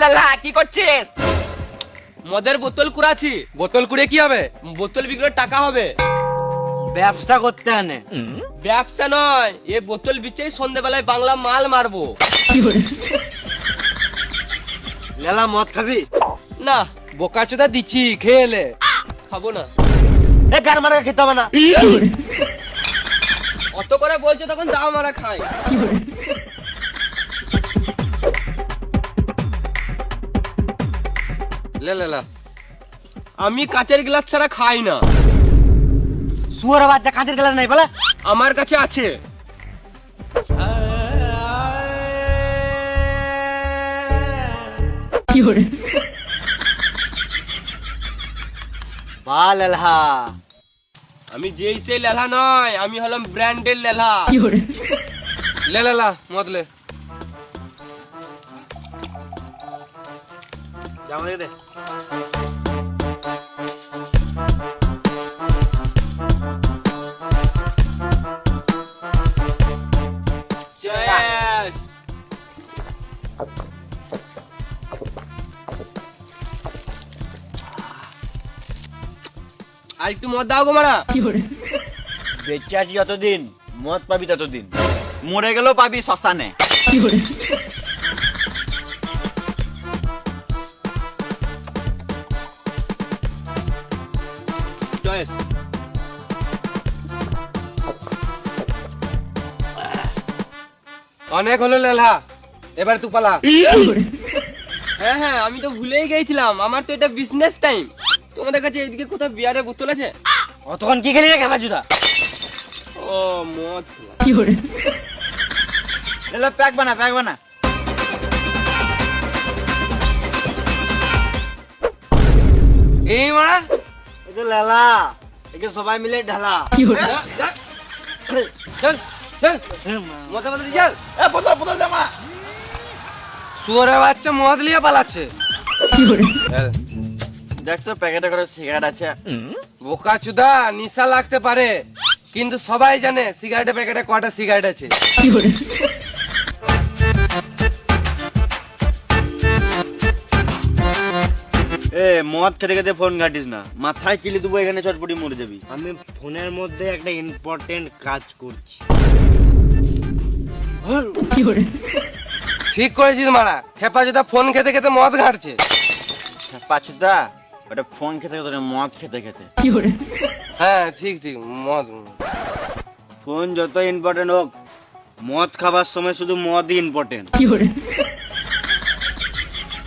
লালা কি করছিস? মদের বোতল কুড়াচ্ছি। বোতল কুড়ে কি হবে? বোতল বিক্রির টাকা হবে। ব্যবসা করতে আনে। ব্যবসা নয়, এ বোতল বিচেই সন্ধ্যেবেলায় বাংলা মাল মারবো। লালা মদ খাবি? না, বোকাচোদা দিচ্ছি, খেয়ে এলে। খাবো না। এ গার মারা খেতে হবে না। অত করে বলছো তখন দাও মারা খাই। লে লে লে। আমি কাচের গ্লাস ছাড়া খাই না। শুয়োর বাচ্চা কাঁচের গ্লাস নাই বলে? আমার কাছে আছে। বা লালা আমি যেই সেই লেলা নয়, আমি হলাম ব্র্যান্ডের লেলা। লে লে লা, মদ লে। জামা দে। Cheers! আর একটু মদ দাও গো মারা। বেঁচে আছি যতদিন মদ পাবি ততদিন, মরে গেলেও পাবি শ্মশানে। Cheers! অনেক হলো লেলা, এবার তুই পালা। হ্যাঁ হ্যাঁ, আমি তো ভুলেই গেছিলাম, আমার তো এটা বিজনেস টাইম। তোমাদের কাছে এইদিকে কোথাও বিয়ারের বোতল আছে? অতক্ষণ কি খেলি রে খেপা জুতা? ও মদ। লালা প্যাক বানা, প্যাক বানা। এই মারা, এটা লালা, একে সবাই মিলে ঢালা। চল চল, মদের বোতল চল। এ বোতল বোতল জামা। শুয়োরের বাচ্চা মদ লিয়ে পালাচ্ছে। দেখ তো প্যাকেটে করে সিগারেট আছে। বোকাচোদা, নিশা লাগতে পারে, কিন্তু সবাই জানে সিগারেটের প্যাকেটে কটা সিগারেট আছে। এ মদ খেতে খেতে ফোন ঘাটিস না, মাথায় কিলি দেবো, এখানে চটপটি মরে যাবি। আমি ফোনের মধ্যে একটা ইম্পর্টেন্ট কাজ করছি। ঠিক করেছিস মারা, খেপাচোদা ফোন খেতে খেতে মদ ঘাটছে। পাচুদা, ওটা ফোন খেতে খেতে মদ খেতে খেতে। হ্যাঁ ঠিক ঠিক, মদ। ফোন যত ইম্পর্টেন্ট হোক, মদ খাবার সময় শুধু মদই ইম্পর্টেন্ট।